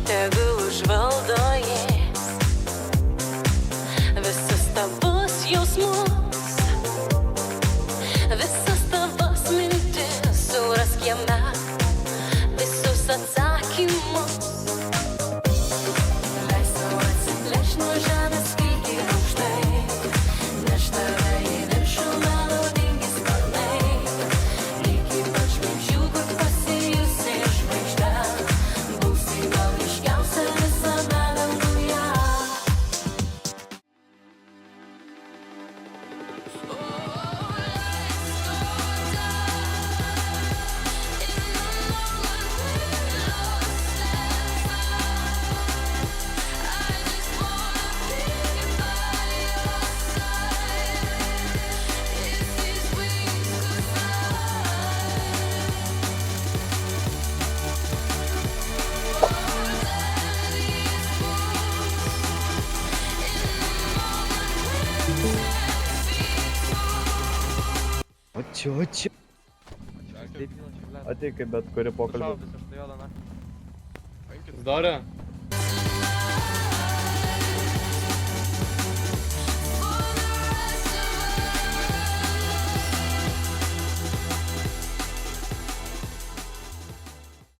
Tegu užvaldo jis visus tavus jausmus, visas tavas mintis, surask jame visus atsakymus. Leis tau atsiplėšt nuo žemės skrydį aukštai, neš tave į viršų melodingi sparnai, iki pat žvaigždžių, kur pasijusi žvaigžde, būsi gal ryškiausia visame danguje. Ačiū. Ateik kaip bet kuri pokalbį. Здорово.